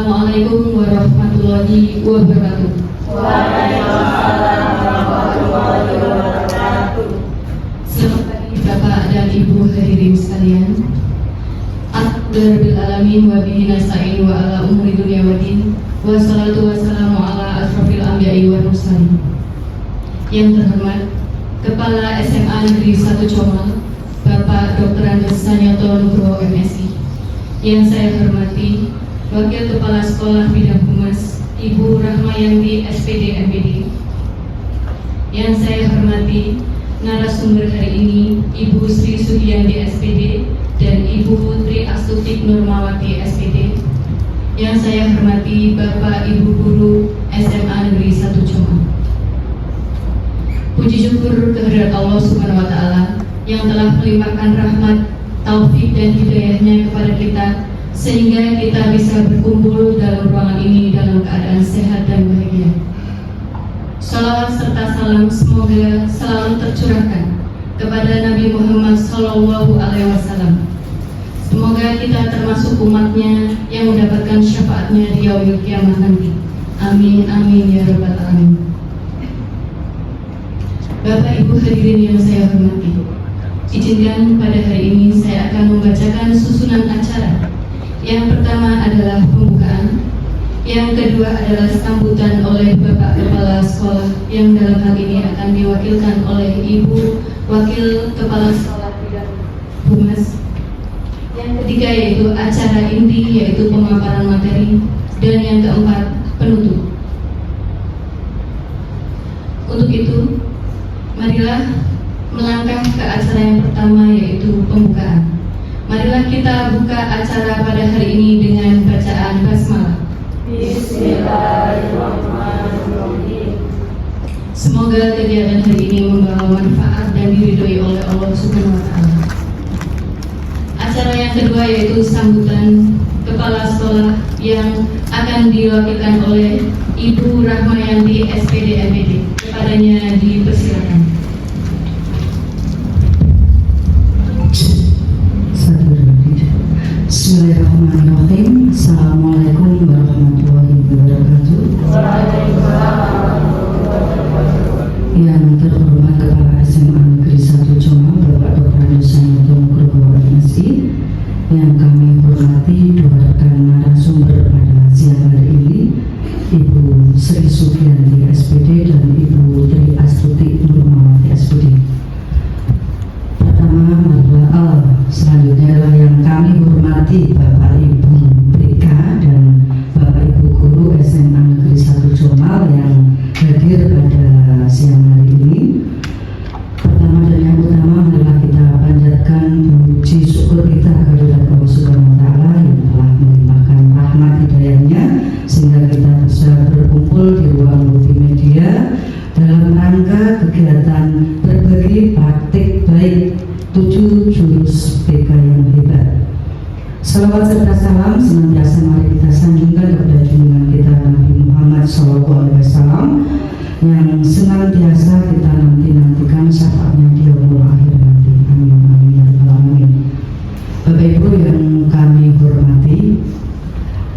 Assalamualaikum warahmatullahi wabarakatuh. Waalaikumsalam warahmatullahi wabarakatuh. Selamat pagi Bapak dan Ibu hadirin sekalian. Alhamdulillahirabbil alamin wa bihi nasta'in wa ala umuri dunya waddin. Wassalatu wassalamu ala asrofil anbiya'i wal mursalin. Yang terhormat Kepala SMA Negeri 1 Comal, Bapak Dr. Andes Sanyoto Nugroho MSI. Yang saya hormati Wakil Kepala Sekolah Bidang Humas, Ibu Rahmayanti SPD MPD. Yang saya hormati narasumber hari ini, Ibu Sri Sugiyanti SPD dan Ibu Tri Astuti Nurmawati SPD. Yang saya hormati Bapak Ibu Guru SMA Negeri 1 Comal. Puji syukur kehadirat Allah Subhanahu wa Ta'ala yang telah melimpahkan rahmat, taufik dan hidayahnya kepada kita, sehingga kita bisa berkumpul dalam ruangan ini dalam keadaan sehat dan bahagia. Salawat serta salam semoga selalu tercurahkan kepada Nabi Muhammad SAW. Semoga kita termasuk umatnya yang mendapatkan syafaatnya di yaumil kiamah nanti. Amin amin ya rabbal alamin. Bapak Ibu hadirin yang saya hormati, izinkan pada hari ini saya akan membacakan susunan acara. Yang pertama adalah pembukaan, yang kedua adalah sambutan oleh Bapak Kepala Sekolah yang dalam hal ini akan diwakilkan oleh Ibu Wakil Kepala Sekolah Bidang Humas. Yang ketiga yaitu acara inti, yaitu pemaparan materi, dan yang keempat penutup. Untuk itu, marilah melangkah ke acara yang pertama, yaitu pembukaan. Marilah kita buka acara pada hari ini dengan bacaan basmalah. Bismillahirrahmanirrahim. Semoga kegiatan hari ini membawa manfaat dan diridhoi oleh Allah Subhanahu wa Ta'ala. Acara yang kedua yaitu sambutan Kepala Sekolah yang akan diwakilkan oleh Ibu Rahmayanti SPD MPD. Kepadanya dipersilakan. Bismillahirrahmanirrahim. Assalamualaikum warahmatullahi wabarakatuh. Yang terhormat Kepala SMA Negeri 1 Comal, Bapak Dr. Andes Sanyoto Nugroho MSI. Yang kami hormati dua rekan narasumber pada siang hari ini, Ibu Sri Sugiyanti SPD dan Ibu Tri Astuti Nurmawati SPD. Selanjutnya adalah yang kami hormati Bapak Ibu BK dan Bapak Ibu Guru SMA Negeri 1 Comal yang hadir pada siang hari ini. Pertama dan yang utama adalah kita panjatkan puji syukur kita kehadirat Allah Subhanahu wa Ta'ala yang telah melimpahkan rahmat hidayahnya sehingga kita bisa berkumpul di ruang multimedia dalam rangka kegiatan berbagi praktik baik 7 jurus BK yang hebat. Salawat serta salam senantiasa mari kita sanjungkan kepada junjungan kita Nabi Muhammad SAW yang senantiasa kita nantikan syafaatnya di yaumul akhir nanti. Amin amin ya rabbal alamin. Bapak Ibu yang kami hormati,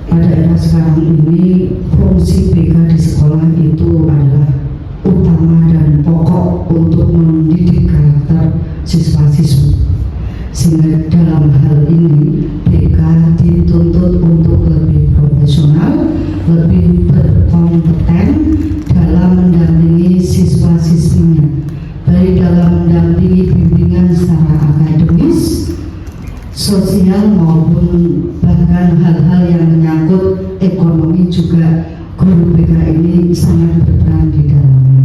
pada era sekarang ini fungsi BK di sekolah itu adalah utama dan pokok untuk mendidik karakter siswa-siswi, sehingga dalam hal ini BK dituntut untuk lebih profesional, lebih berkompeten dalam mendampingi siswa-siswinya, baik dalam mendampingi bimbingan secara akademis, sosial maupun bahkan hal-hal yang menyangkut ekonomi juga guru BK ini sangat berperan di dalamnya.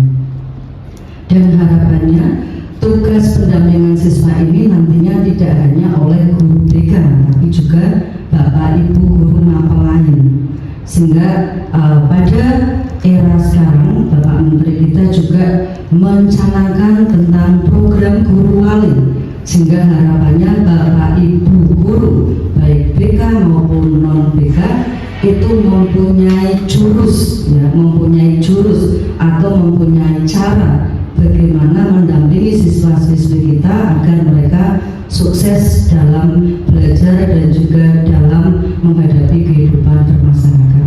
Dan harapannya tugas pendampingan siswa ini nantinya tidak hanya oleh guru BK, tapi juga Bapak Ibu guru mapel lain. Sehingga pada era sekarang Bapak Menteri kita juga mencanangkan tentang program guru wali, sehingga harapannya Bapak Ibu guru baik BK maupun non BK itu mempunyai jurus atau mempunyai cara bagaimana mendampingi siswa-siswi kita agar mereka sukses dalam belajar dan juga dalam menghadapi kehidupan bermasyarakat.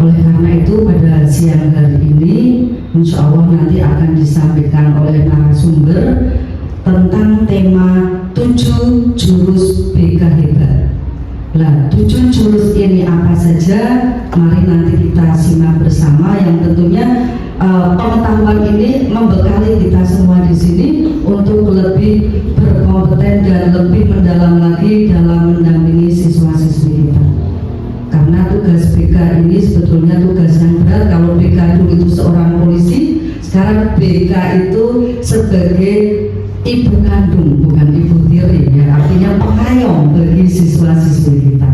Oleh karena itu pada siang hari ini insya Allah nanti akan disampaikan oleh narasumber tentang tema 7 jurus BK hebat. Nah, 7 jurus ini apa saja? Mari nanti kita simak bersama, yang tentunya pengetahuan ini membekali kita semua di sini untuk lebih berkompeten dan lebih mendalam lagi dalam mendampingi siswa-siswi kita. Karena tugas BK ini sebetulnya tugas yang berat. Kalau BK dulu itu seorang polisi, sekarang BK itu sebagai ibu kandung, bukan ibu tiri, ya, artinya pengayom bagi siswa-siswi kita.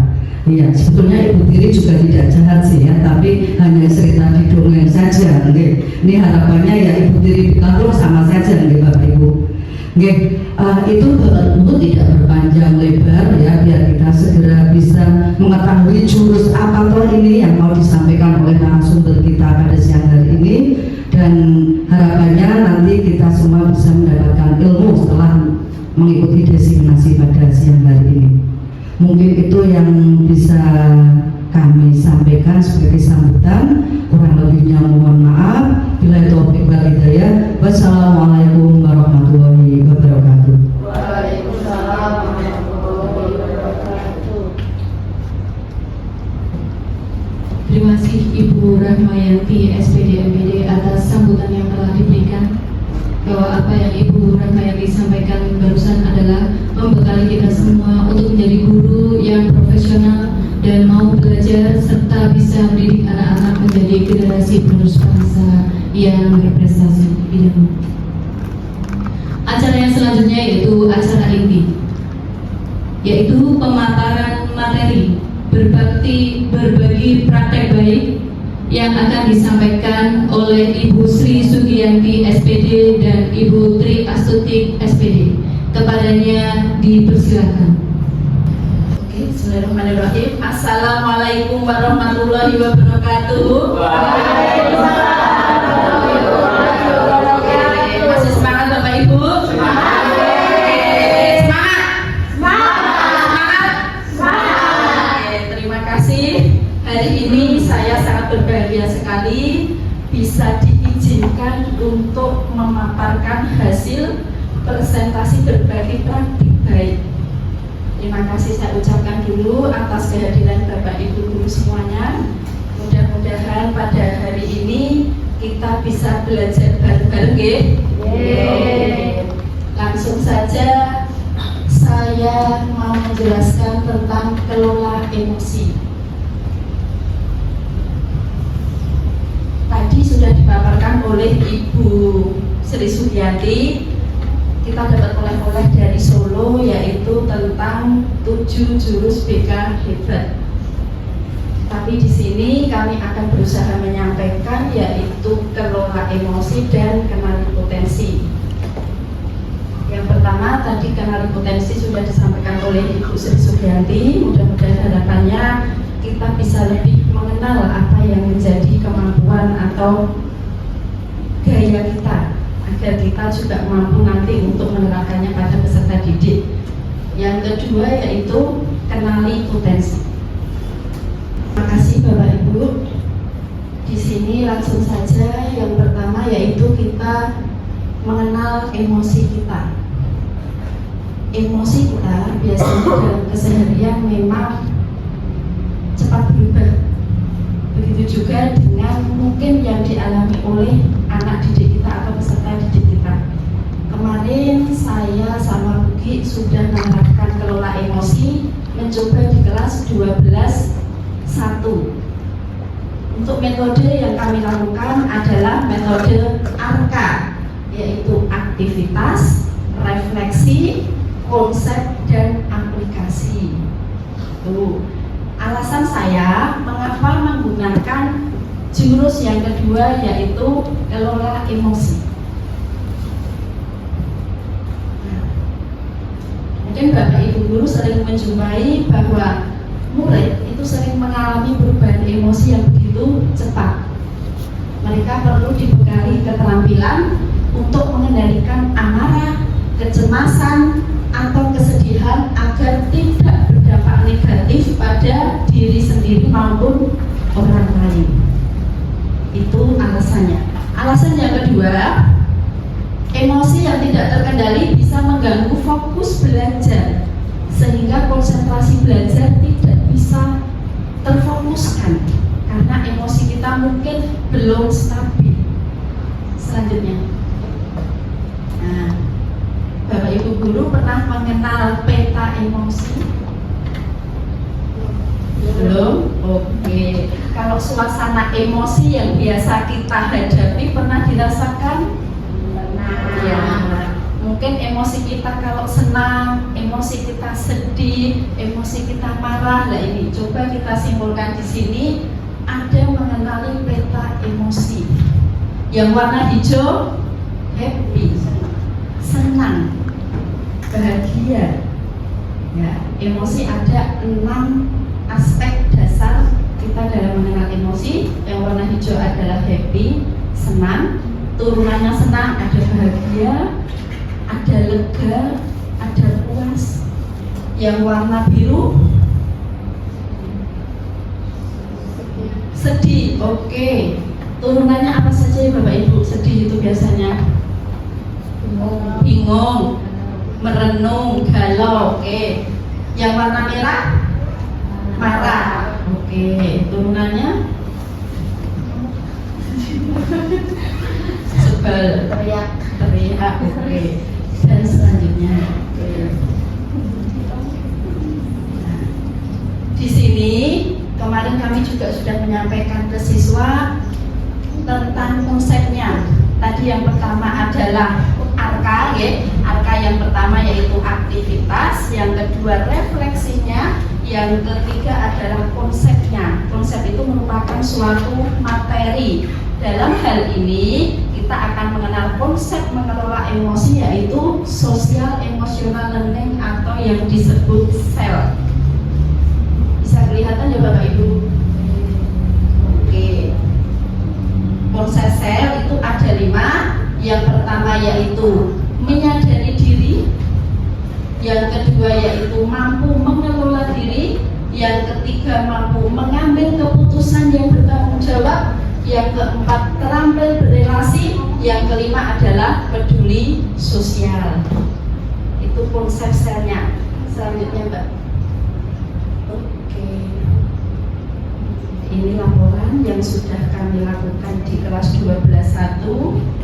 Iya, sebetulnya ibu tiri juga tidak jahat sih ya, tapi hanya cerita di dongeng saja. Ini harapannya ya ibu tiri di kampung sama saja, Bapak Ibu. Itu Bapak Ibu tidak berpanjang lebar ya, biar kita segera bisa mengetahui jurus apa toh ini yang mau disampaikan oleh narasumber kita pada siang hari ini, dan harapannya nanti kita semua bisa mendapatkan ilmu setelah mengikuti destinasi pada siang hari ini. Mungkin itu yang bisa kami sampaikan sebagai sambutan. Kurang lebihnya mohon maaf. Bila taufik wal hidayah. Wassalamualaikum warahmatullahi wabarakatuh. Waalaikumsalam warahmatullahi wabarakatuh. Terima kasih Ibu Rahmayanti SPD MPD atas sambutan yang telah diberikan. Bahwa apa yang Ibu Rahmayanti sampaikan barusan adalah membekali kita semua untuk menjadi guru yang profesional dan mau belajar serta bisa mendidik anak-anak menjadi generasi penerus bangsa yang berprestasi di bidang. Acara yang selanjutnya yaitu acara inti, yaitu pemaparan materi berbagi praktek baik yang akan disampaikan oleh Ibu Sri Sugiyanti SPD dan Ibu Tri Astuti SPD. Kepadanya dipersilakan. Oke, bismillahirrahmanirrahim. Assalamualaikum warahmatullahi wabarakatuh. Waalaikumsalam warahmatullahi wabarakatuh. Masih semangat Bapak Ibu? Semangat. Terima kasih. Hari ini saya sangat berbahagia sekali bisa diizinkan untuk memaparkan hasil presentasi berbagi praktik baik. Terima kasih saya ucapkan dulu atas kehadiran Bapak Ibu guru semuanya. Mudah-mudahan pada hari ini kita bisa belajar bareng-bareng ya. Langsung saja saya mau menjelaskan tentang kelola emosi. Tadi sudah dipaparkan oleh Ibu Sri Sugiyanti. Kita dapat oleh-oleh dari Solo, yaitu tentang 7 jurus BK hebat. Tapi di sini kami akan berusaha menyampaikan yaitu kelola emosi dan kenali potensi. Yang pertama tadi kenali potensi sudah disampaikan oleh Ibu Sri Sugiyanti. Mudah-mudahan harapannya kita bisa lebih mengenal apa yang menjadi kemampuan atau gaya kita, agar kita juga mampu nanti untuk menerapkannya pada peserta didik. Yang kedua yaitu kenali potensi. Terima kasih Bapak Ibu. Di sini langsung saja yang pertama yaitu kita mengenal emosi kita. Emosi kita biasanya dalam keseharian memang cepat berubah. Begitu juga dengan mungkin yang dialami oleh anak didik kita atau peserta didik kita. Kemarin saya sama Buki sudah menerapkan kelola emosi, mencoba di kelas 12-1. Untuk metode yang kami lakukan adalah metode ARKA, yaitu aktivitas, refleksi, konsep, dan aplikasi. Alasan saya mengapa menggunakan jurus yang kedua yaitu kelola emosi. Mungkin Bapak Ibu guru sering menjumpai bahwa murid itu sering mengalami perubahan emosi yang begitu cepat. Mereka perlu dibekali keterampilan untuk mengendalikan amarah, kecemasan, atau kesedihan agar tidak berdampak negatif pada diri sendiri maupun orang lain. lain. Itu alasannya. Alasan yang kedua, emosi yang tidak terkendali bisa mengganggu fokus belajar, sehingga konsentrasi belajar tidak bisa terfokuskan karena emosi kita mungkin belum stabil. Selanjutnya, nah, Bapak Ibu guru pernah mengenal peta emosi? Belum? Oke. Kalau suasana emosi yang biasa kita hadapi pernah dirasakan? Ya. Mungkin emosi kita kalau senang, emosi kita sedih, emosi kita marah. Nah ini coba kita simpulkan di sini, ada mengenali peta emosi. Yang warna hijau happy, senang, bahagia. Ya, emosi ada 6 aspek dasar kita dalam mengenal emosi. Yang warna hijau adalah happy, senang. Turunannya senang, ada bahagia, ada lega, ada puas. Yang warna biru sedih. Oke. Turunannya apa saja ya Bapak Ibu? Sedih itu biasanya bingung, merenung, galau. Oke. Yang warna merah marah. Oke. Turunannya sebel, teriak. Oke. Dan selanjutnya, nah, di sini kemarin kami juga sudah menyampaikan ke siswa tentang konsepnya. Tadi yang pertama adalah arka, ya. Arka yang pertama yaitu aktivitas, yang kedua refleksinya, yang ketiga adalah konsepnya. Konsep itu merupakan suatu materi. Dalam hal ini kita akan mengenal konsep mengelola emosi, yaitu social emotional learning atau yang disebut SEL. Bisa kelihatan ya Bapak Ibu? Oke. Konsep SEL itu ada 5. Yang pertama yaitu menyadari diri, yang kedua yaitu mampu mengelola diri, yang ketiga mampu mengambil keputusan yang bertanggung jawab, yang keempat terampil berrelasi, yang kelima adalah peduli sosial. Itu konsep selnya. Selanjutnya Mbak. Oke. Ini laporan yang sudah kami lakukan di kelas 12.1.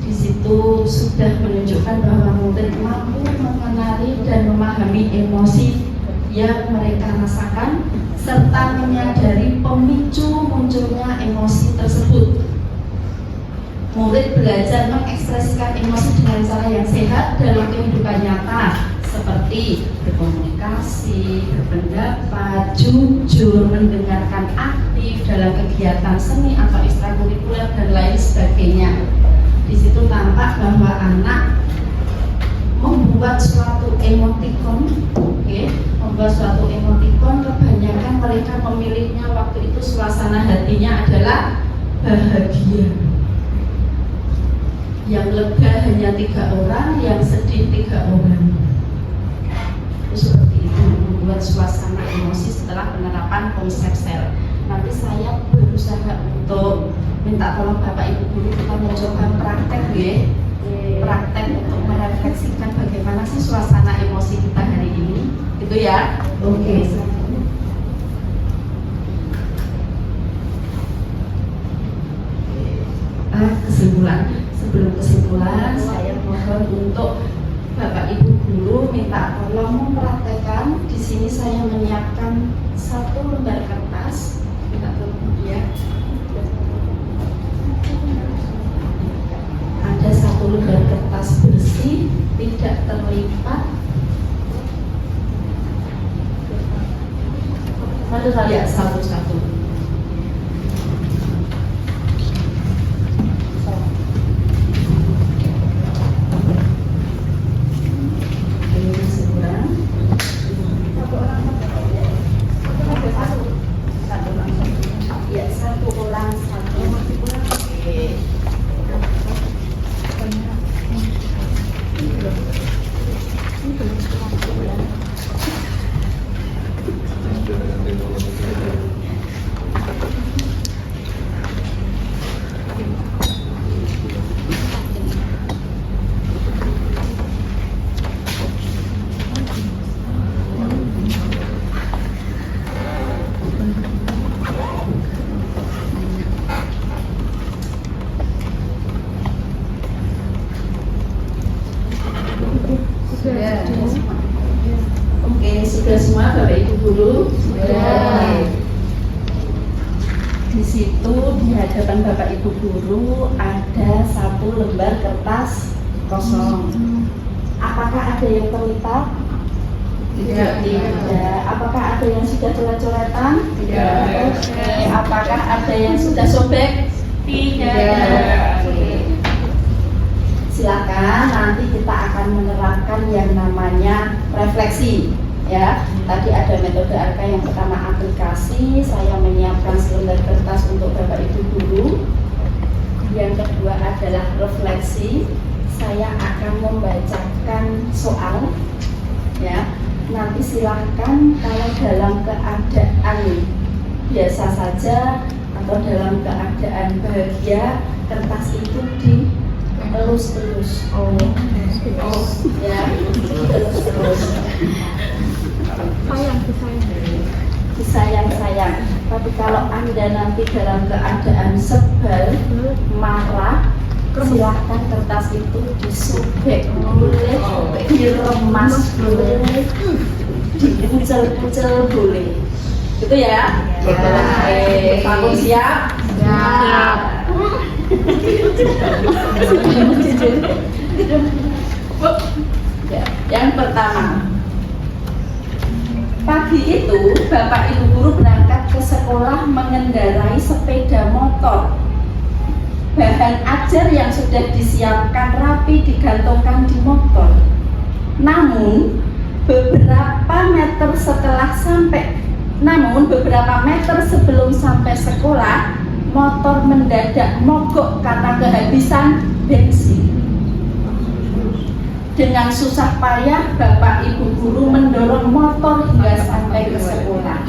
Di situ sudah menunjukkan bahwa murid mampu mengenali dan memahami emosi yang mereka rasakan serta menyadari pemicu munculnya emosi tersebut. Murid belajar mengekspresikan emosi dengan cara yang sehat dalam kehidupan nyata, seperti berkomunikasi, berpendapat, jujur, mendengarkan aktif dalam kegiatan seni atau ekstrakurikuler dan lain sebagainya. Di situ tampak bahwa anak membuat suatu emoticon, membuat suatu emoticon, kebanyakan mereka memilihnya waktu itu suasana hatinya adalah bahagia. Yang lega hanya 3 orang, yang sedih 3 orang. Itu seperti itu, membuat suasana emosi setelah penerapan konsep SEL. Nanti saya berusaha untuk minta tolong Bapak Ibu guru, kita mencoba praktek ya. Praktek untuk merefleksikan bagaimana sih suasana emosi kita hari ini, gitu ya. Oke. Kesimpulan. Sebelum kesimpulan, saya mohon untuk Bapak Ibu guru minta tolong mempraktekkan. Di sini saya menyiapkan 1 lembar kertas. Minta tolong ya. Ada 1 lembar kertas bersih, tidak terlipat. Ya, satu-satu. Di situ di hadapan Bapak Ibu guru ada 1 lembar kertas kosong. Apakah ada yang terlipat? Tidak. Apakah ada yang sudah coret-coretan? Tidak. Oke. Apakah ada yang sudah sobek? Tidak. Oke. Silakan, nanti kita akan menerapkan yang namanya refleksi. Ya, tadi ada metode ARKA, yang pertama aplikasi, saya menyiapkan selembar kertas untuk Bapak Ibu guru. Yang kedua adalah refleksi, saya akan membacakan soal. Ya, nanti silahkan kalau dalam keadaan biasa saja atau dalam keadaan bahagia, kertas itu dielus-elus. Ya, dielus-elus. Disayang-sayang. Tapi kalau Anda nanti dalam keadaan sebel, marah, silahkan kertas itu disobek, boleh, diremas, boleh, dikucel-kucel, boleh. Gitu ya? Oke, kamu siap? Siap. Ya, yang pertama, pagi itu Bapak Ibu guru berangkat ke sekolah mengendarai sepeda motor. Bahan ajar yang sudah disiapkan rapi digantungkan di motor. Namun beberapa meter sebelum sampai sekolah, motor mendadak mogok karena kehabisan bensin. Dengan susah payah Bapak Ibu guru mendorong motor hingga sampai ke sekolah.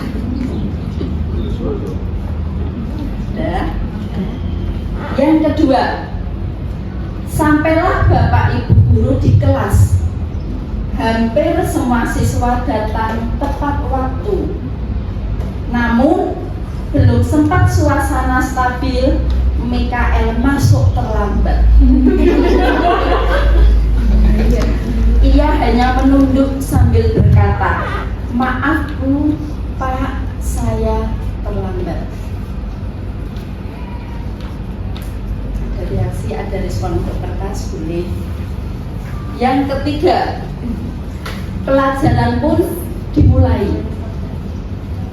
Yang kedua, sampailah Bapak Ibu guru di kelas. Hampir semua siswa datang tepat waktu. Namun belum sempat suasana stabil, Mikael masuk terlambat. Ia hanya menunduk sambil berkata, "Maaf Bu, Pak, saya terlambat." Ada reaksi, ada respon untuk kertas, boleh. Yang ketiga, pelajaran pun dimulai.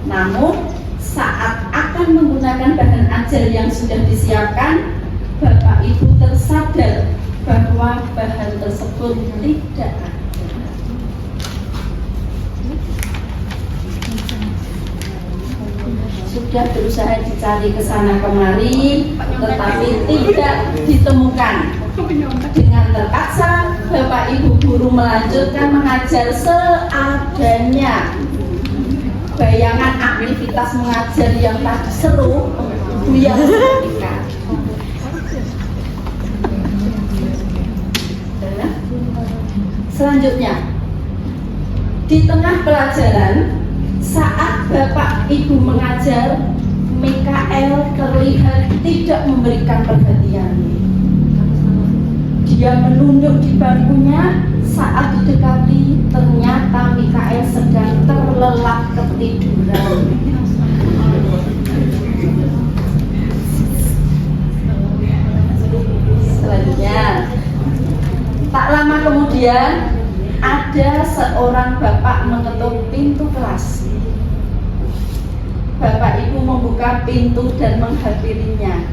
Namun saat akan menggunakan bahan ajar yang sudah disiapkan, Bapak Ibu tersadar bahwa bahan tersebut tidak ada. Sudah berusaha dicari ke sana kemari, tetapi tidak ditemukan. Dengan terpaksa, Bapak Ibu guru melanjutkan mengajar seadanya. Bayangan aktivitas mengajar yang tadi seru, buyar ketika. Selanjutnya, di tengah pelajaran, saat Bapak Ibu mengajar, Mikael terlihat tidak memberikan perhatian. Dia menunduk di bangkunya. Saat didekati, ternyata Mikael sedang terlelap ketiduran. Selanjutnya, tak lama kemudian ada seorang bapak mengetuk pintu kelas. Bapak Ibu membuka pintu dan menghampirinya.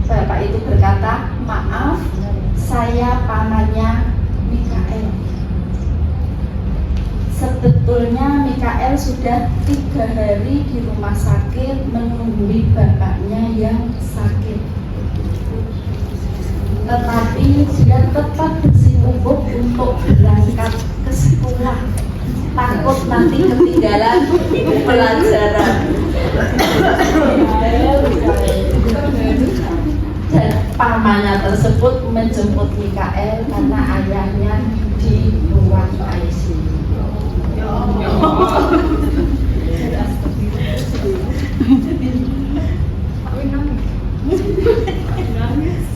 Bapak itu berkata, "Maaf, saya pamannya Mikael." Sebetulnya Mikael sudah 3 hari di rumah sakit menunggui bapaknya yang sakit. Tetapi dia tetap bersikukuh untuk berangkat ke sekolah, takut nanti ketinggalan pelajaran. Dan pamannya tersebut menjemput Mikael karena ayahnya di ruang ICU.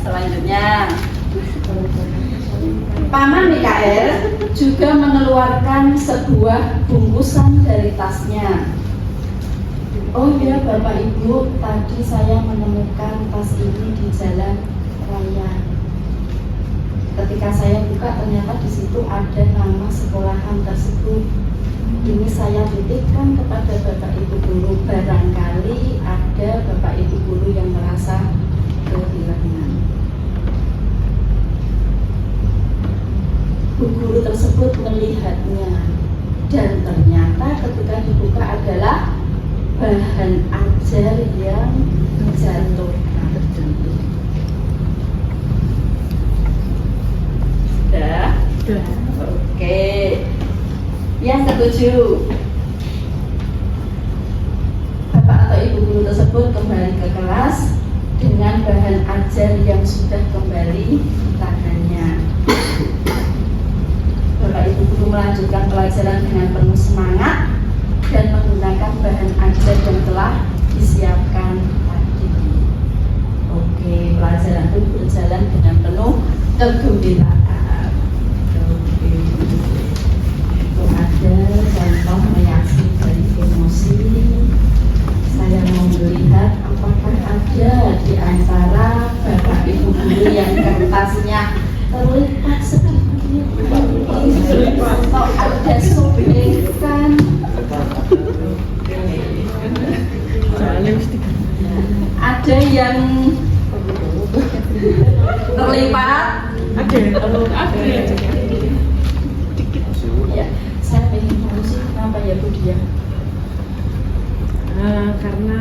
Selanjutnya, paman Mikael juga mengeluarkan sebuah bungkusan dari tasnya. Oh iya Bapak Ibu, tadi saya menemukan tas ini di jalan raya. Ketika saya buka ternyata di situ ada nama sekolahan tersebut. Ini saya titipkan kepada Bapak Ibu guru, barangkali ada Bapak Ibu guru yang merasa kehilangan. Bu guru tersebut melihatnya dan ternyata ketika dibuka adalah bahan ajar yang jatuh. Sudah? Sudah. Oke. Yang ketujuh, Bapak atau Ibu guru tersebut kembali ke kelas dengan bahan ajar yang sudah kembali di tangannya. Bapak Ibu guru melanjutkan pelajaran dengan penuh semangat dan menggunakan bahan ajar yang telah disiapkan tadi. Oke, pelajaran itu berjalan dengan penuh kegembiraan. Itu ada contoh reaksi dari emosi. Saya mau melihat apakah ada di antara Bapak Ibu guru yang kertasnya terlipat sedikit atau ada sobekan. Ada yang terlipat. Ada. Ya, saya pengen tahu sih kenapa ya Bu Dia. Karena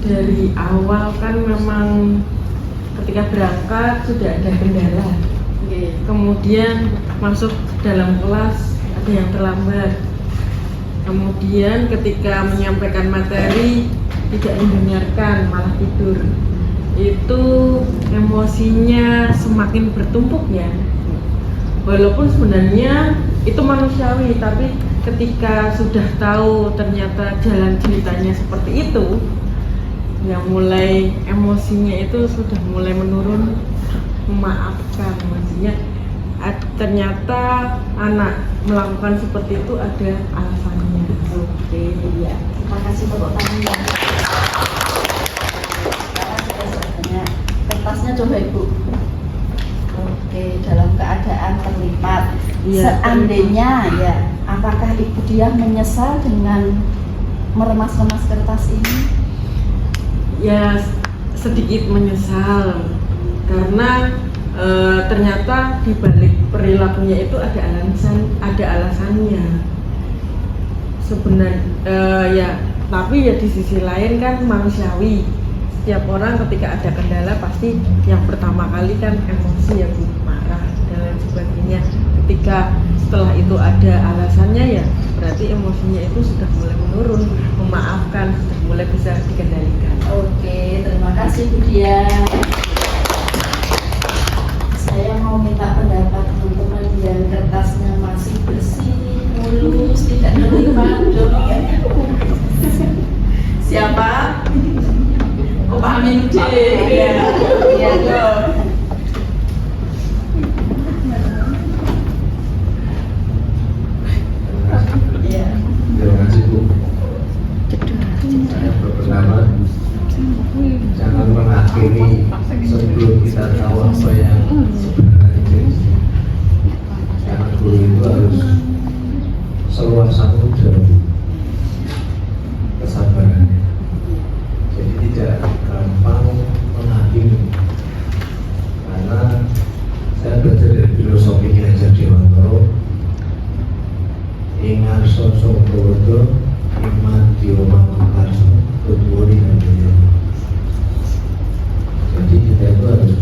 dari awal kan memang ketika berangkat sudah ada kendala. Kemudian masuk dalam kelas ada yang terlambat. Kemudian ketika menyampaikan materi tidak mendengarkan, malah tidur. Itu emosinya semakin bertumpuk ya. Walaupun sebenarnya itu manusiawi, tapi ketika sudah tahu ternyata jalan ceritanya seperti itu, yang mulai emosinya itu sudah mulai menurun, memaafkan. Maksudnya ternyata anak melakukan seperti itu ada alasannya. Oke, ya. Terima kasih tepuk tangannya. Sekarang kertasnya coba Ibu. Oke, dalam keadaan terlipat. Iya, Seandainya ya, apakah Ibu Dia menyesal dengan meremas-remas kertas ini? Ya sedikit menyesal karena ternyata di balik perilakunya itu ada alasannya sebenarnya ya, tapi ya di sisi lain kan manusiawi, setiap orang ketika ada kendala pasti yang pertama kali kan emosi ya Bu, marah dan lain sebagainya. Ketika setelah itu ada alasannya ya berarti emosinya itu sudah mulai menurun, memaafkan, sudah mulai bisa dikendalikan. Oke, terima kasih Bu Dia. Saya mau minta pendapat teman-teman yang kertasnya masih bersih, mulus, tidak terlipat. Siapa? Oh, Pak Amin. Iya. Iya. Terima kasih Bu. Saya pertama jangan mengakhiri sebelum kita tahu apa yang sebenarnya terjadi. Karena guru itu harus seluas dan kesabarannya. Jadi tidak gampang mengakhiri. Karena saya belajar dari filosofi Ki Dewantoro. Ingat sosok bodoh, iman diomong karso, keduri dan dunia. Jadi kita itu harus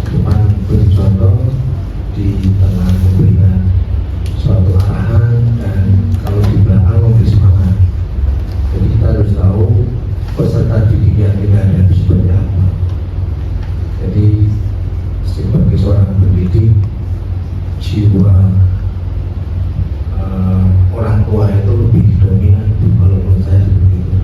depan beri contoh, di tengah memberikan suatu arahan, dan kalau di belakang memberi semangat. Jadi kita harus tahu peserta didik yang kita hadapi seperti apa. Jadi sebagai seorang pendidik, jiwa orang tua itu lebih dominan kalau menurut saya seperti itu.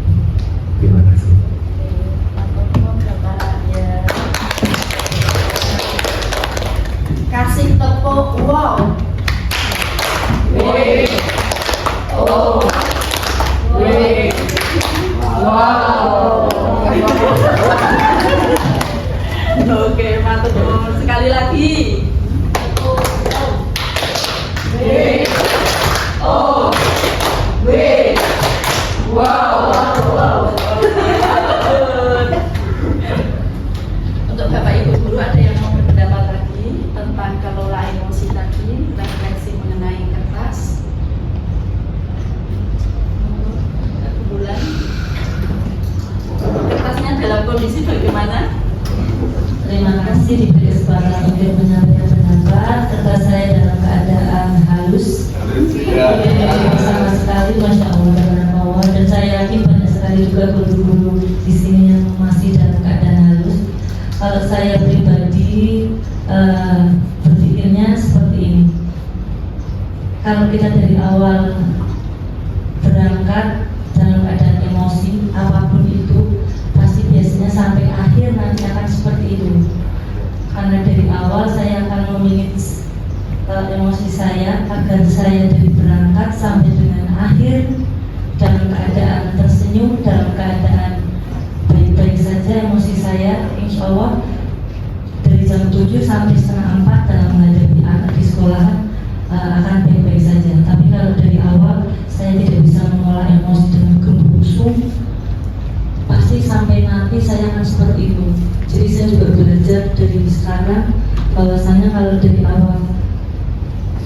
kondisi bagaimana? Terima kasih diberi kesempatan untuk menyampaikan pendapat. Kertas saya dalam keadaan halus, sama sekali, masya Allah, tabarakallah. Dan saya yakin banyak sekali juga guru-guru di sini yang masih dalam keadaan halus. Kalau saya pribadi berpikirnya seperti ini. Kalau kita dari awal berangkat dalam keadaan emosi, apapun itu pasti biasanya sampai akhir nanti akan seperti itu. Karena dari awal saya akan memanage emosi saya agar saya dari berangkat sampai dengan akhir dalam keadaan tersenyum, dalam keadaan baik-baik saja emosi saya. Insya Allah dari jam 7 sampai setengah 4 dalam menghadapi anak di sekolahan akan baik-baik saja. Tapi kalau dari awal saya tidak bisa mengolah emosi dengan gembusung, pasti sampai nanti saya akan seperti itu. Jadi saya juga belajar dari sekarang bahwasanya kalau dari awal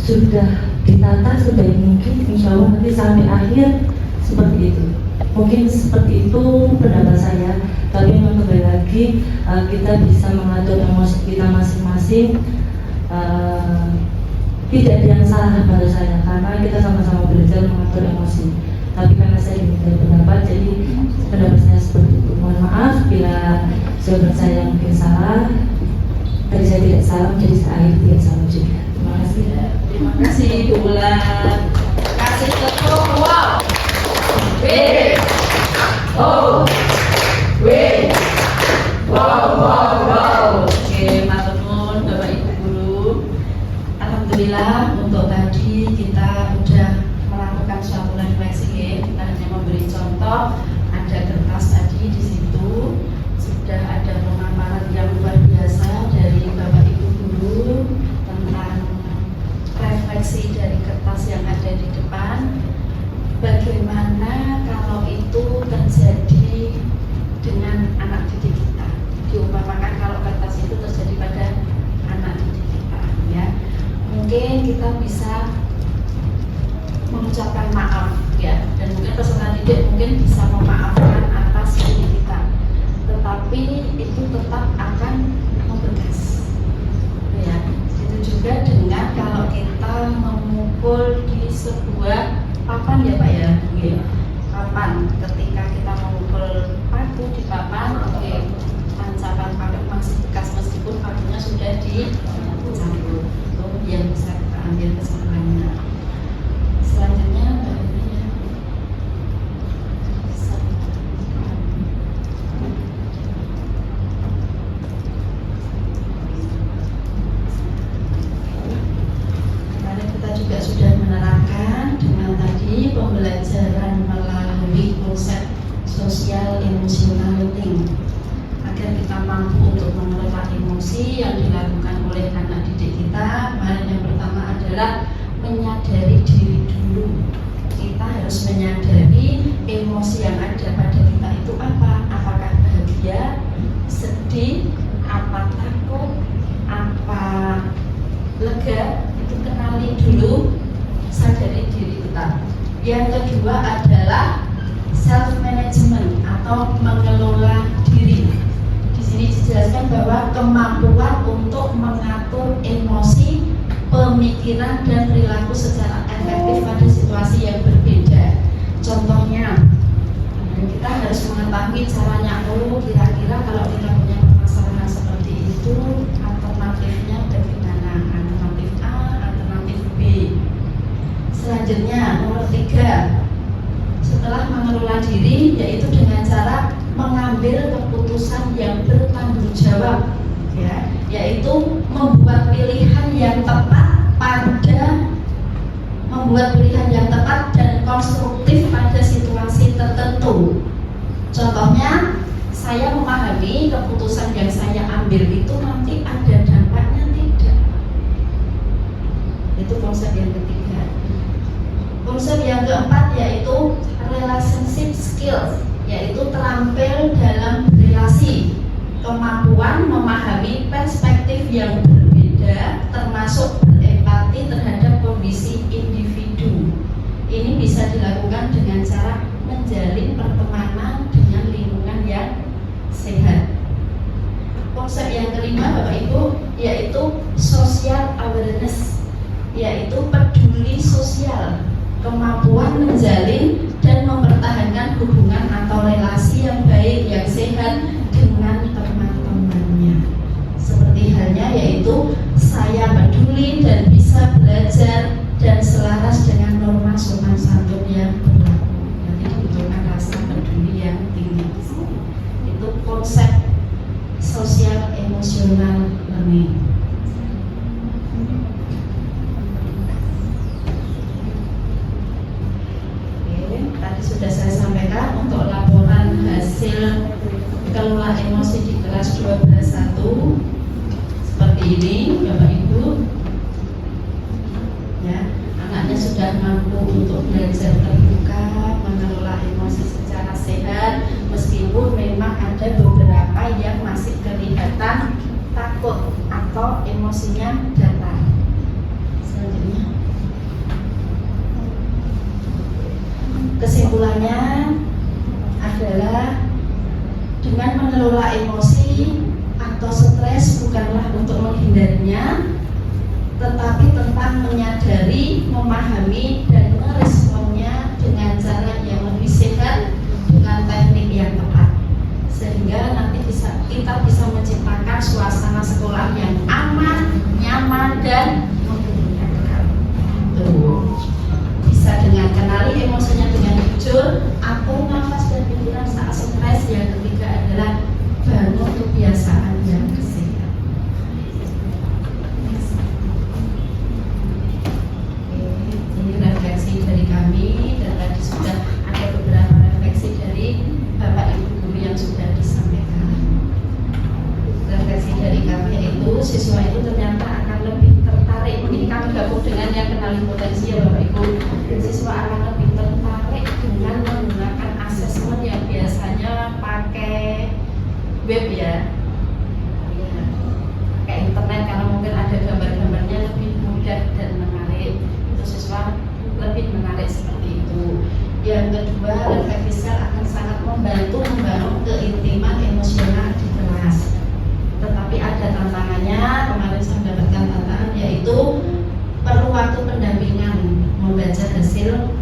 sudah ditata sebaik mungkin, insya Allah nanti sampai akhir seperti itu. Mungkin seperti itu pendapat saya. Tapi memang kembali lagi kita bisa mengatur emosi kita masing-masing. Tidak ada yang salah pada saya karena kita sama-sama belajar mengatur emosi. Tapi karena saya diminta pendapat, jadi pendapat saya seperti itu. Mohon maaf bila jawaban saya mungkin salah. Tadi saya tidak salah, jadi saya tidak salah juga. Terima kasih. Terima kasih Bu Ulan. Kasih tepuk. Wow. W O W. Wow wow wow. Oke, matur nuwun Bapak Ibu guru. Alhamdulillah untuk tadi kita sudah melakukan suatu refleksi. Kita hanya memberi contoh. Ada kertas tadi di situ. Sudah ada pemaparan yang luar biasa dari Bapak Ibu guru tentang refleksi dari kertas yang ada di depan. Bagaimana kalau itu terjadi dengan anak didik kita? Diumpamakan kalau kertas itu terjadi pada anak didik kita, ya. Mungkin kita bisa mengucapkan maaf, ya, dan mungkin peserta didik mungkin bisa memaafkan atas didik kita, tetapi itu tetap akan membekas, ya. Itu juga dengan kalau kita memukul di sebuah papan, ya Pak ya, oke. Papan, ketika kita memukul paku di papan, oke, tancapan paku masih bekas meskipun pakunya sudah dicabut. Itu yang bisa kita ambil kesimpulannya. Selanjutnya bagiannya kemarin kita juga sudah menerangkan dengan tadi pembelajaran melalui konsep sosial emotionality agar kita mampu untuk mengelola emosi yang dilakukan oleh anak didik kita. Kemarin yang pertama adalah menyadari diri dulu. Kita harus menyadari emosi yang ada pada kita itu apa? Apakah bahagia, sedih, apa takut, apa lega? Itu kenali dulu, sadari diri kita. Yang kedua adalah self management atau mengelola diri. Di sini dijelaskan bahwa kemampuan untuk mengatur emosi, pemikiran dan perilaku secara efektif pada situasi yang berbeda. Contohnya, kita harus mengetahui caranya. Oh, kira-kira kalau kita punya permasalahan seperti itu, alternatifnya bagaimana? Alternatif A, alternatif B. Selanjutnya, nomor 3, setelah mengelola diri, yaitu dengan cara mengambil keputusan yang bertanggung jawab, ya, yaitu membuat pilihan yang tepat dan konstruktif pada situasi tertentu. Contohnya, saya memahami keputusan yang saya ambil itu nanti ada dampaknya tidak. Itu konsep yang ketiga. Konsep yang keempat yaitu relationship skills, yaitu terampil dalam berelasi, kemampuan memahami perspektif yang berbeda, termasuk berempati terhadap kondisi individu. Ini bisa dilakukan dengan cara menjalin pertemanan dengan lingkungan yang sehat. bisa menjalin dan mempertahankan hubungan atau relasi yang baik, yang sehat dengan teman-temannya. Seperti halnya yaitu saya peduli dan bisa belajar dan selaras dengan norma sopan santun yang berlaku. Nanti dibutuhkan rasa peduli yang tinggi. Itu konsep sosial emosional learning. Tadi sudah saya sampaikan untuk laporan hasil kelola emosi di kelas 12.1 seperti ini, Bapak Ibu. Ya, anaknya sudah mampu untuk belajar terbuka, mengelola emosi secara sehat, meskipun memang ada beberapa yang masih kelihatan takut atau emosinya datar. Selanjutnya. Kesimpulannya adalah dengan mengelola emosi atau stres bukanlah untuk menghindarinya, tetapi tentang menyadari, memahami, dan meresponnya dengan cara yang lebih sehat dengan teknik yang tepat, sehingga nanti kita bisa menciptakan suasana sekolah yang aman, nyaman, dan menyenangkan. Bisa dengan kenali emosinya dengan jujur, atur nafas dan pikiran saat stres. Yang ketiga adalah bangun kebiasaan yang sehat. Ini refleksi dari kami, dan tadi sudah ada beberapa refleksi dari Bapak Ibu guru yang sudah disampaikan. Refleksi dari kami yaitu siswa itu ternyata akan lebih tertarik. Ini kami gabung dengan yang kenali potensi ya Bapak Ibu. Siswa akan lebih tertarik dengan menggunakan asesmen yang biasanya pakai web ya, pakai internet, karena mungkin ada gambar-gambarnya lebih mudah dan menarik. Itu siswa lebih menarik seperti itu. Yang kedua, refleksi sel akan sangat membantu membangun keintiman emosional di kelas. Tetapi ada tantangannya, kemarin saya mendapatkan tantangan yaitu perlu waktu pendampingan membaca hasil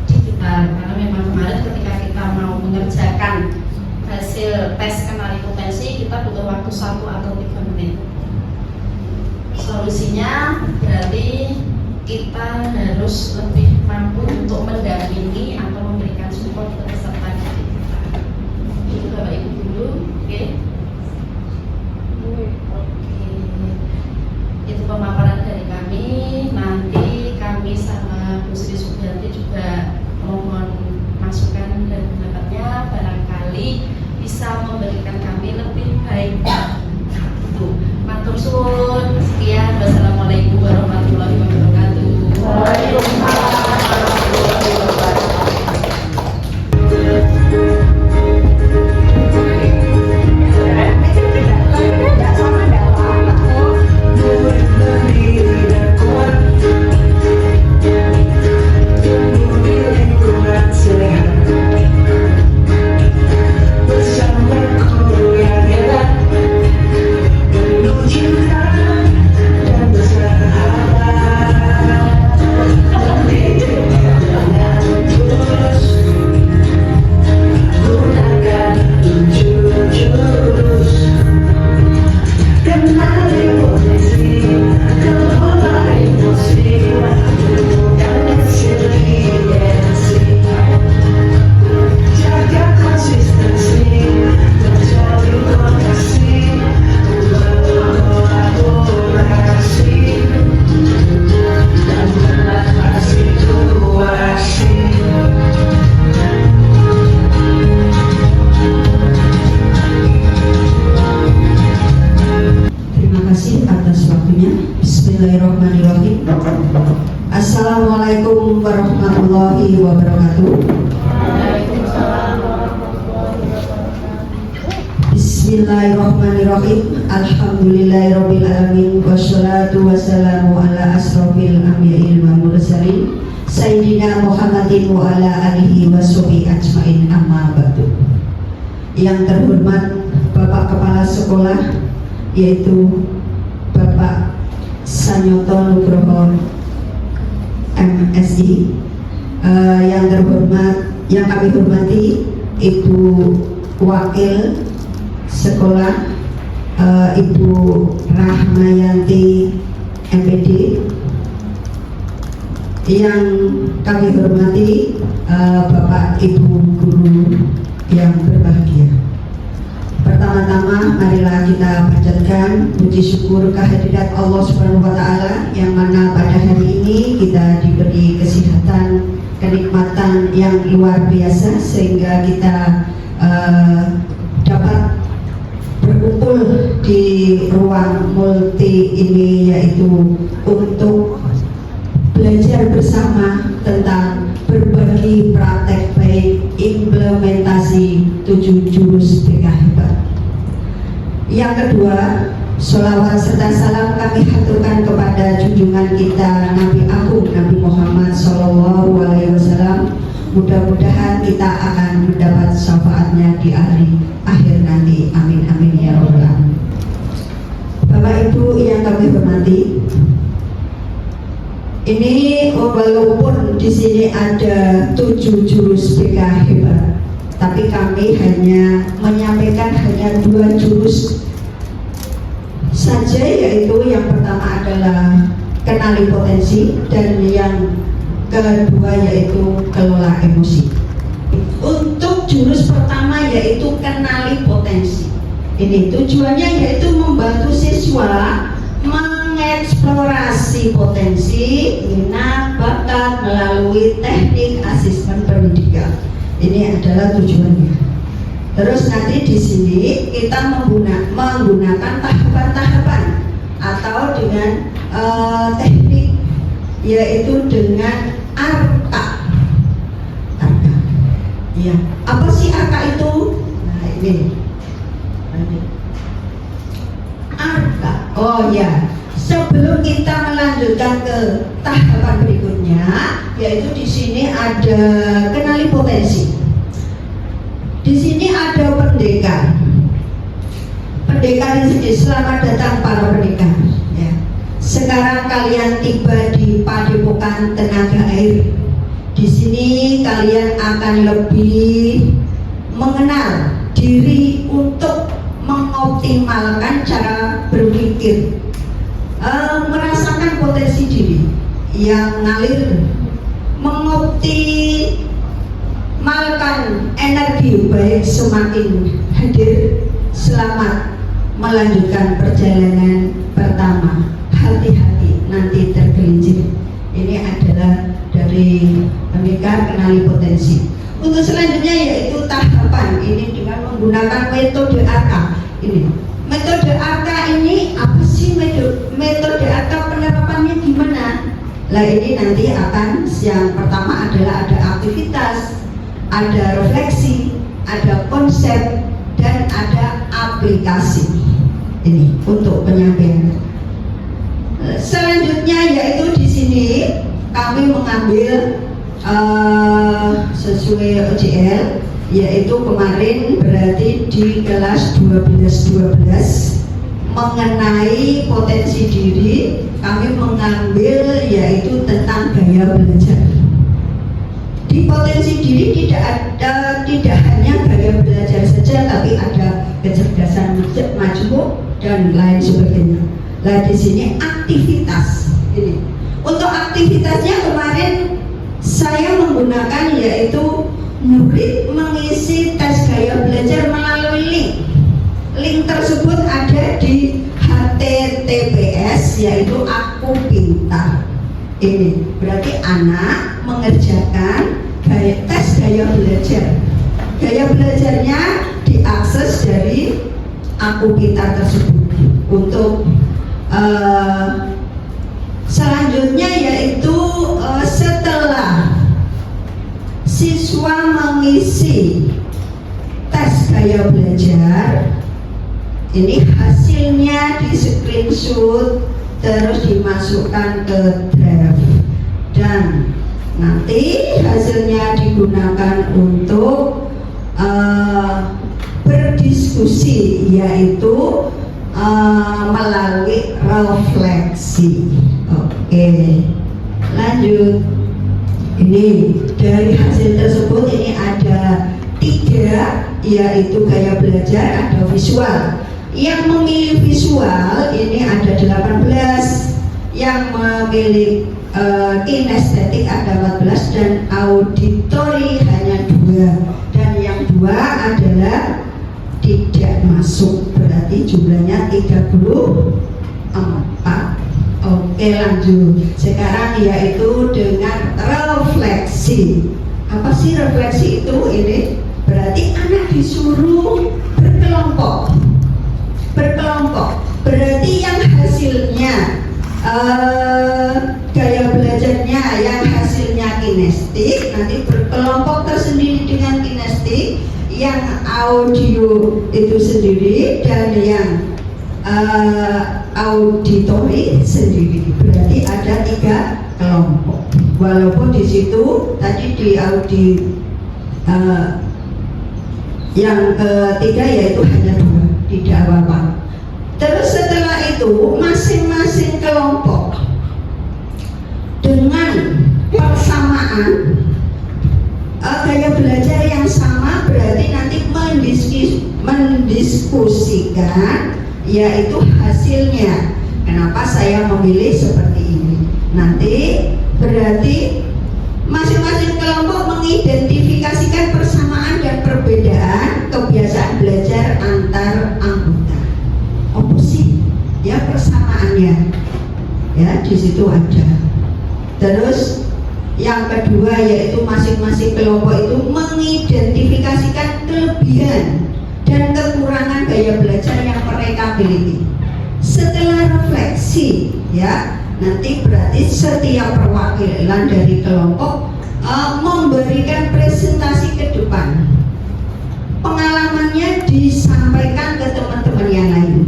digital, karena memang kemarin ketika kita mau mengerjakan hasil tes kenali potensi kita butuh waktu 1 atau 3 menit. Solusinya berarti kita harus lebih mampu untuk mendampingi atau memberikan support ke peserta didik kita. Itu Bapak Ibu dulu, oke? Itu pemaparan dari kami. Nanti kami sama Bu Sri Sugianti juga mohon masukan dan pendapatnya, barangkali bisa memberikan kami lebih baik. Itu matur suwun. Sekian, wassalamualaikum warahmatullahi wabarakatuh. Waalaikumsalam warahmatullahi wabarakatuh. Bismillahirrahmanirrahim. Assalamualaikum warahmatullahi wabarakatuh. Bismillahirrahmanirrahim. Alhamdulillahirrabbilalamin. Wassalatu wassalamu ala asrofil anbiya'il wal mursalin Sayyidina Muhammadin wa ala alihi wa sahbihi ajmain, amma ba'du. Yang terhormat Bapak Kepala Sekolah, yaitu Bapak Sanyoto Nugroho MSI, yang kami hormati Ibu Wakil Sekolah, Ibu Rahmayanti MPD, yang kami hormati Bapak Ibu guru yang berbahagia. Pertama-tama marilah kita panjatkan puji syukur kehadirat Allah Subhanahu wa taala yang mana pada hari ini kita diberi kesehatan, kenikmatan yang luar biasa sehingga kita dapat berkumpul di ruang multi ini, yaitu untuk belajar bersama tentang berbagi praktek baik implementasi 7 jurus BK Hebat. Yang kedua, sholawat serta salam kami haturkan kepada junjungan kita Nabi Agung Nabi Muhammad SAW. Mudah-mudahan kita akan mendapat syafaatnya di hari akhir nanti. Amin amin ya rabbal alamin. Bapak Ibu yang kami hormati, ini walaupun di sini ada 7 jurus BK Hebat, tapi kami hanya menyampaikan hanya 2 jurus saja, yaitu yang pertama adalah kenali potensi dan yang kedua yaitu kelola emosi. Untuk jurus pertama yaitu kenali potensi, ini tujuannya yaitu membantu siswa mengeksplorasi potensi, minat, bakat melalui teknik asesmen pendidikan. Ini adalah tujuannya. Terus nanti di sini kita menggunakan tahapan-tahapan atau dengan teknik, yaitu dengan arka. Ya, apa sih arka itu? Nah ini. Arka. Oh ya. Sebelum kita melanjutkan ke tahapan berikutnya, yaitu di sini ada kenali potensi. Di sini ada pendekar. Pendekar di sini, selamat datang para pendekar. Ya. Sekarang kalian tiba di Padepokan Tenaga Air. Di sini kalian akan lebih mengenal diri untuk mengoptimalkan cara berpikir, merasakan potensi diri yang ngalir, mengoptimalkan energi baik semakin hadir. Selamat melanjutkan perjalanan pertama. Hati-hati nanti tergelincir. Ini adalah dari pendekar kenali potensi. Untuk selanjutnya yaitu tahapan ini dengan menggunakan metode ARKA. Ini metode ARKA ini apa sih? Metode ARKA penerapannya gimana? Lah ini nanti akan, yang pertama adalah ada aktivitas, ada refleksi, ada konsep, dan ada aplikasi. Ini untuk penyampaian. Selanjutnya yaitu di sini kami mengambil sesuai OJL, yaitu kemarin berarti di kelas 12 mengenai potensi diri, kami mengambil yaitu tentang gaya belajar. Di potensi diri tidak hanya gaya belajar saja, tapi ada kecerdasan majmuk dan lain sebagainya. Nah di sini aktivitas ini. Untuk aktivitasnya kemarin saya menggunakan yaitu murid mengisi tes gaya belajar melalui link. Link tersebut ada di HTTPS, yaitu Aku Pintar. Ini berarti anak mengerjakan tes gaya belajar. Gaya belajarnya diakses dari Aku Pintar tersebut. Untuk selanjutnya yaitu setelah siswa mengisi tes gaya belajar, ini hasilnya di screenshot terus dimasukkan ke drive, dan nanti hasilnya digunakan untuk berdiskusi, yaitu melalui refleksi. Oke, lanjut. Ini dari hasil tersebut ini ada 3, yaitu gaya belajar, ada visual. Yang memilih visual ini ada 18, yang memilih kinestetik ada 14, dan auditori hanya 2, dan yang 2 adalah tidak masuk, berarti jumlahnya 34. Oke, lanjut. Sekarang yaitu dengan refleksi. Apa sih refleksi itu? Ini berarti anak disuruh berkelompok. Berarti yang hasilnya gaya belajarnya yang hasilnya kinestik, nanti berkelompok tersendiri dengan kinestik, yang audio itu sendiri, dan yang auditori sendiri. Berarti ada 3 kelompok. Walaupun di situ tadi di yang ketiga yaitu hanya 2, tidak apa-apa. Terus setelah itu masing-masing kelompok dengan persamaan gaya belajar yang sama, berarti nanti mendiskusikan yaitu hasilnya. Kenapa saya memilih seperti ini? Nanti berarti masing-masing kelompok mengidentifikasikan persamaan dan perbedaan kebiasaan belajar antar anggota. Apa sih? Ya, persamaannya. Ya, di situ ada. Terus yang kedua yaitu masing-masing kelompok itu mengidentifikasikan kelebihan dan kekurangan gaya belajar yang mereka miliki. Setelah refleksi, ya, nanti berarti setiap perwakilan dari kelompok memberikan presentasi ke depan. Pengalamannya disampaikan ke teman-teman yang lain.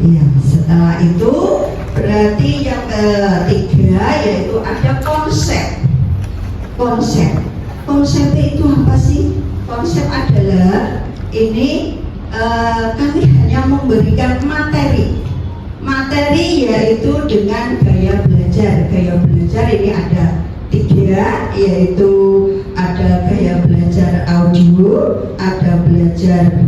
Ya, setelah itu berarti yang ketiga yaitu ada konsep. Konsepnya itu apa sih? Konsep adalah ini kami hanya memberikan materi yaitu dengan gaya belajar. Gaya belajar ini ada 3, yaitu ada gaya belajar audio, ada belajar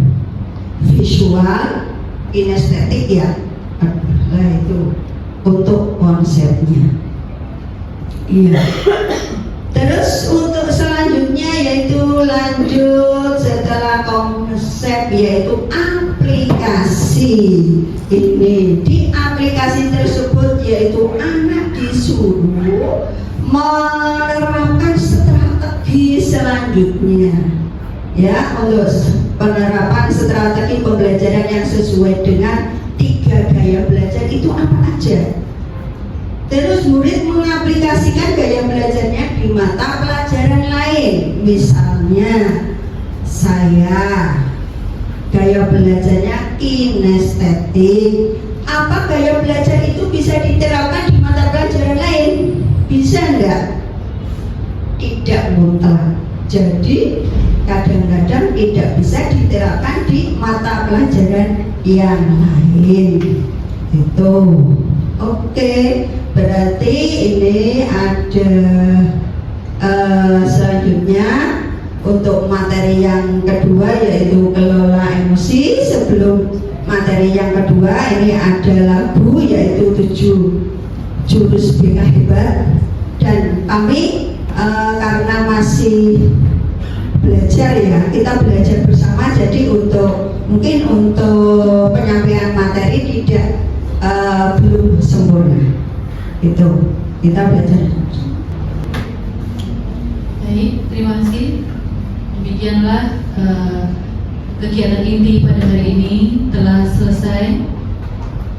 visual, kinestetik, ya. Nah, itu untuk konsepnya. Iya. Terus untuk selanjutnya yaitu lanjut setelah konsep yaitu aplikasi. Ini di aplikasi tersebut yaitu anak disuruh menerapkan strategi selanjutnya. Ya, untuk penerapan strategi pembelajaran yang sesuai dengan 3 gaya belajar itu apa aja. Terus murid mengaplikasikan gaya belajarnya di mata pelajaran lain. Misalnya saya gaya belajarnya kinestetik. Apa gaya belajar itu bisa diterapkan di mata pelajaran lain? Bisa enggak? Tidak mutlak. Jadi kadang-kadang tidak bisa diterapkan di mata pelajaran yang lain. Itu. Oke, berarti ini ada selanjutnya untuk materi yang kedua yaitu kelola emosi. Sebelum materi yang kedua ini ada lagu yaitu 7 jurus BK hebat, dan kami karena masih belajar, ya, kita belajar bersama, jadi mungkin untuk penyampaian materi tidak belum sempurna. Itu kita belajar. Baik, terima kasih. Demikianlah kegiatan inti pada hari ini telah selesai.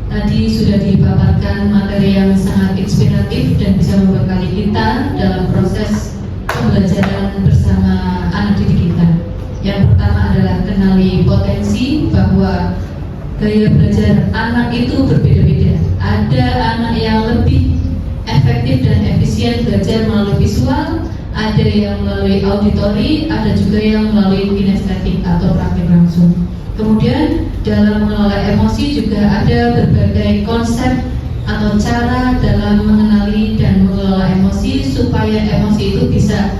Tadi sudah dipaparkan materi yang sangat inspiratif dan bisa membekali kita dalam proses pembelajaran bersama anak didik kita. Yang pertama adalah kenali potensi bahwa gaya belajar anak itu berbeda-beda. Ada anak yang lebih efektif dan efisien belajar melalui visual, ada yang melalui auditori, ada juga yang melalui kinestetik atau praktik langsung. Kemudian dalam mengelola emosi juga ada berbagai konsep atau cara dalam mengenali dan mengelola emosi supaya emosi itu bisa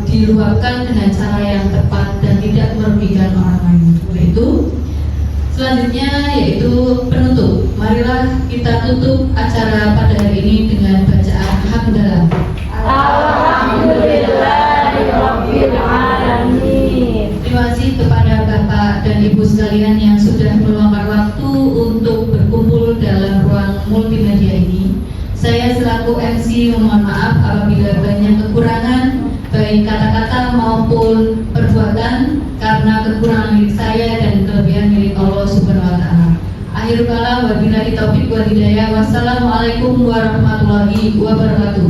diluapkan dengan cara yang tepat dan tidak merugikan orang lain. Yaitu selanjutnya yaitu penutup. Marilah kita tutup acara pada hari ini dengan bacaan hamdalah. Alhamdulillahirabbil alamin. Terima kasih kepada Bapak dan Ibu sekalian yang sudah meluangkan waktu untuk berkumpul dalam ruang multimedia ini. Saya selaku MC memohon maaf apabila banyak kekurangan baik kata-kata maupun perbuatan karena kekurangan milik saya dan kelebihan milik Allah Subhanahu wa taala. Akhir kala wabillahi taufik wal hidayah. Wassalamualaikum warahmatullahi wabarakatuh.